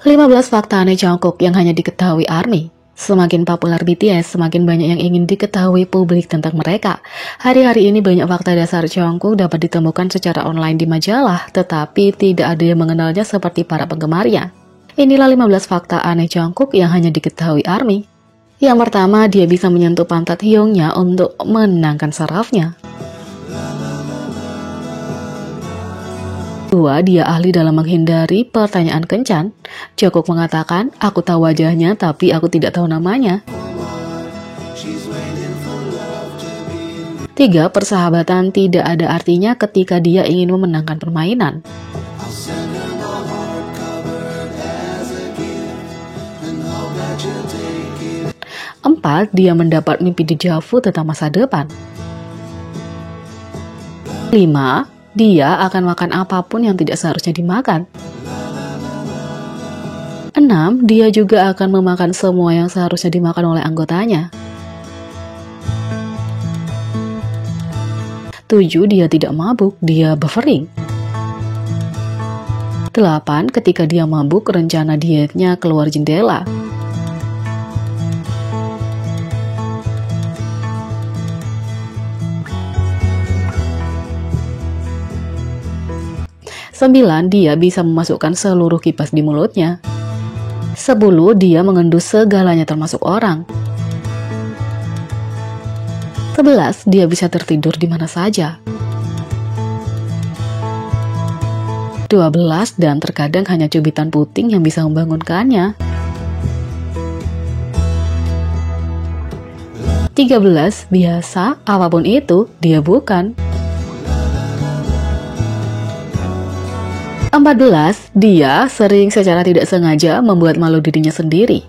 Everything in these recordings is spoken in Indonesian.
15 fakta aneh Jungkook yang hanya diketahui ARMY. Semakin populer BTS, semakin banyak yang ingin diketahui publik tentang mereka. Hari-hari ini banyak fakta dasar Jungkook dapat ditemukan secara online di majalah, tetapi tidak ada yang mengenalnya seperti para penggemarnya. Inilah 15 fakta aneh Jungkook yang hanya diketahui ARMY. Yang pertama, dia bisa menyentuh pantat Hyungnya untuk menenangkan sarafnya. Kedua, dia ahli dalam menghindari pertanyaan kencan. Jungkook mengatakan, aku tahu wajahnya tapi aku tidak tahu namanya. 3. Persahabatan tidak ada artinya ketika dia ingin memenangkan permainan. 4. Dia mendapat mimpi deja vu tentang masa depan. 5. Dia akan makan apapun yang tidak seharusnya dimakan. 6. Dia juga akan memakan semua yang seharusnya dimakan oleh anggotanya. 7. Dia tidak mabuk, dia buffering. 8. Ketika dia mabuk, rencana dietnya keluar jendela. 9. Dia bisa memasukkan seluruh kipas di mulutnya. 10. Dia mengendus segalanya termasuk orang. 11. Dia bisa tertidur di mana saja. 12. Dan terkadang hanya cubitan puting yang bisa membangunkannya. 13. Biasa, apapun itu, dia bukan. 14. Dia sering secara tidak sengaja membuat malu dirinya sendiri.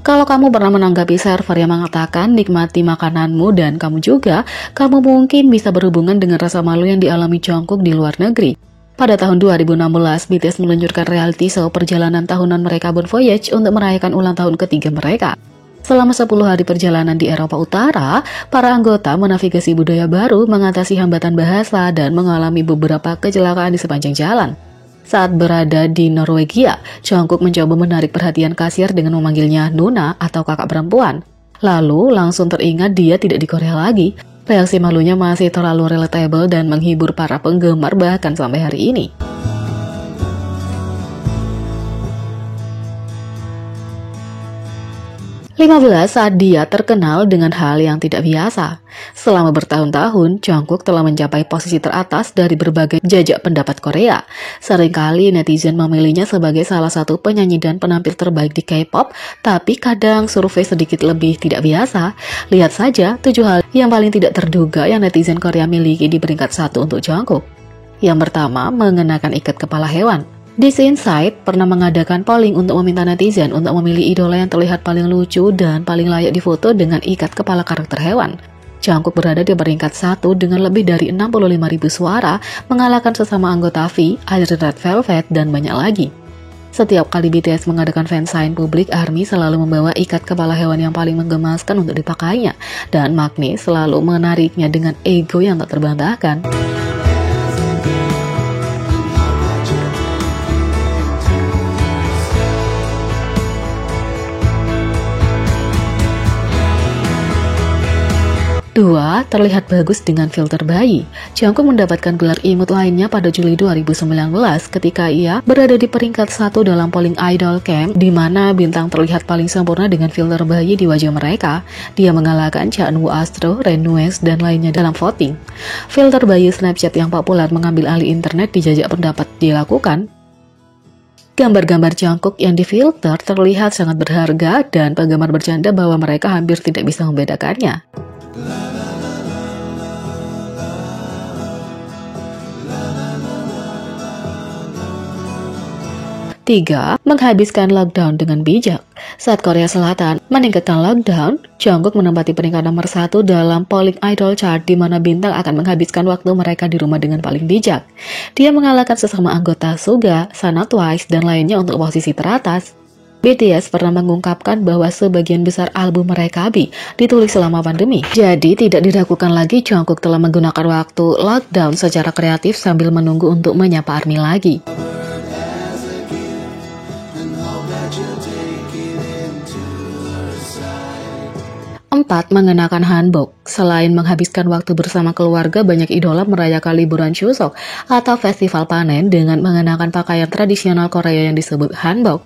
Kalau kamu pernah menanggapi server yang mengatakan nikmati makananmu dan kamu juga, kamu mungkin bisa berhubungan dengan rasa malu yang dialami Jungkook di luar negeri. Pada tahun 2016, BTS meluncurkan reality show perjalanan tahunan mereka Bon Voyage untuk merayakan ulang tahun ketiga mereka. Selama 10 hari perjalanan di Eropa Utara, para anggota menavigasi budaya baru, mengatasi hambatan bahasa, dan mengalami beberapa kecelakaan di sepanjang jalan. Saat berada di Norwegia, Jungkook mencoba menarik perhatian kasir dengan memanggilnya Nuna atau kakak perempuan. Lalu langsung teringat dia tidak di Korea lagi. Reaksi malunya masih terlalu relatable dan menghibur para penggemar bahkan sampai hari ini. 15. Saat dia terkenal dengan hal yang tidak biasa. Selama bertahun-tahun, Jungkook telah mencapai posisi teratas dari berbagai jajak pendapat Korea. Seringkali netizen memilihnya sebagai salah satu penyanyi dan penampil terbaik di K-pop, tapi kadang survei sedikit lebih tidak biasa. Lihat saja 7 hal yang paling tidak terduga yang netizen Korea miliki di peringkat 1 untuk Jungkook. Yang pertama, mengenakan ikat kepala hewan. This Insight pernah mengadakan polling untuk meminta netizen untuk memilih idola yang terlihat paling lucu dan paling layak difoto dengan ikat kepala karakter hewan. Jungkook berada di peringkat 1 dengan lebih dari 65.000 suara, mengalahkan sesama anggota V, Idol Red Velvet, dan banyak lagi. Setiap kali BTS mengadakan fansign publik, ARMY selalu membawa ikat kepala hewan yang paling menggemaskan untuk dipakainya, dan Magni selalu menariknya dengan ego yang tak terbantahkan. 2. Terlihat bagus dengan filter bayi. Jungkook mendapatkan gelar imut lainnya pada Juli 2019 ketika ia berada di peringkat 1 dalam polling Idol Camp, di mana bintang terlihat paling sempurna dengan filter bayi di wajah mereka. Dia mengalahkan Chanwoo Astro, Ren West, dan lainnya dalam voting. Filter bayi Snapchat yang populer mengambil alih internet di jajak pendapat dilakukan. Gambar-gambar Jungkook yang difilter terlihat sangat berharga dan penggemar bercanda bahwa mereka hampir tidak bisa membedakannya. 3. Menghabiskan lockdown dengan bijak. Saat Korea Selatan meningkatkan lockdown, Jungkook menempati peringkat nomor 1 dalam polling idol chart di mana bintang akan menghabiskan waktu mereka di rumah dengan paling bijak. Dia mengalahkan sesama anggota Suga, Sana Twice, dan lainnya untuk posisi teratas. BTS pernah mengungkapkan bahwa sebagian besar album mereka ditulis selama pandemi. Jadi tidak diragukan lagi Jungkook telah menggunakan waktu lockdown secara kreatif sambil menunggu untuk menyapa ARMY lagi. 4. Mengenakan hanbok. Selain menghabiskan waktu bersama keluarga, banyak idola merayakan liburan Chuseok atau festival panen dengan mengenakan pakaian tradisional Korea yang disebut hanbok.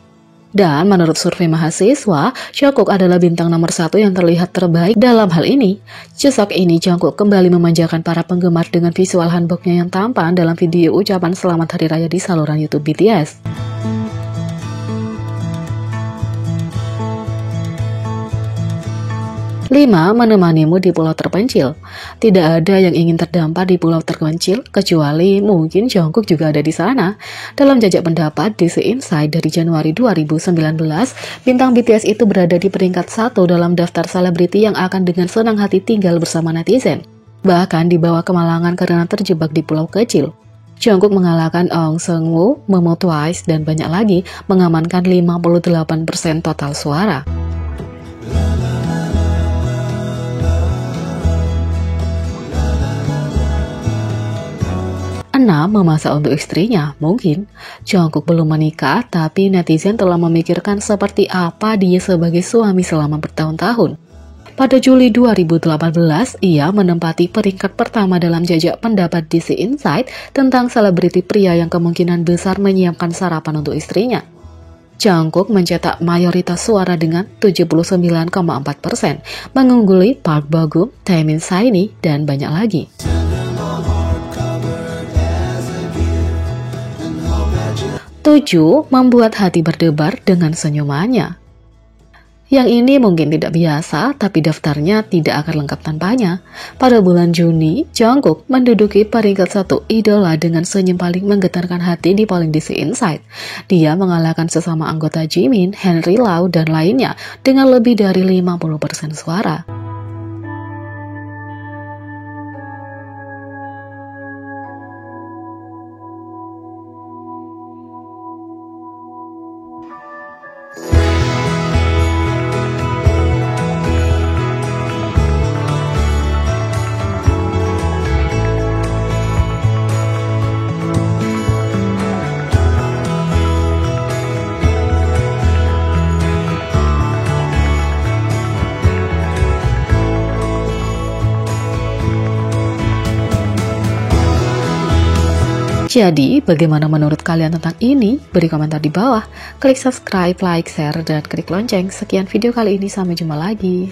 Dan menurut survei mahasiswa, Jungkook adalah bintang nomor 1 yang terlihat terbaik dalam hal ini. Chuseok ini Jungkook kembali memanjakan para penggemar dengan visual hanboknya yang tampan dalam video ucapan selamat hari raya di saluran YouTube BTS. 5. Menemanimu di pulau terpencil. Tidak ada yang ingin terdampar di pulau terpencil, kecuali mungkin Jungkook juga ada di sana. Dalam jajak pendapat DC Insight dari Januari 2019, bintang BTS itu berada di peringkat 1 dalam daftar selebriti yang akan dengan senang hati tinggal bersama netizen. Bahkan dibawa kemalangan karena terjebak di pulau kecil. Jungkook mengalahkan Ong Seung-woo, Momo Twice, dan banyak lagi, mengamankan 58% total suara. 6. Memasak untuk istrinya. Mungkin Jungkook belum menikah, tapi netizen telah memikirkan seperti apa dia sebagai suami selama bertahun-tahun. Pada Juli 2018, ia menempati peringkat pertama dalam jajak pendapat DC Insight tentang selebriti pria yang kemungkinan besar menyiapkan sarapan untuk istrinya. Jungkook mencetak mayoritas suara dengan 79,4%, mengungguli Park Bo-gum, Taemin Saini, dan banyak lagi. 7. Membuat hati berdebar dengan senyumannya. Yang ini mungkin tidak biasa, tapi daftarnya tidak akan lengkap tanpanya. Pada bulan Juni, Jungkook menduduki peringkat 1 idola dengan senyum paling menggetarkan hati di polling DC Insight. Dia mengalahkan sesama anggota Jimin, Henry Lau, dan lainnya dengan lebih dari 50% suara. Jadi, bagaimana menurut kalian tentang ini? Beri komentar di bawah. Klik subscribe, like, share, dan klik lonceng. Sekian video kali ini, sampai jumpa lagi.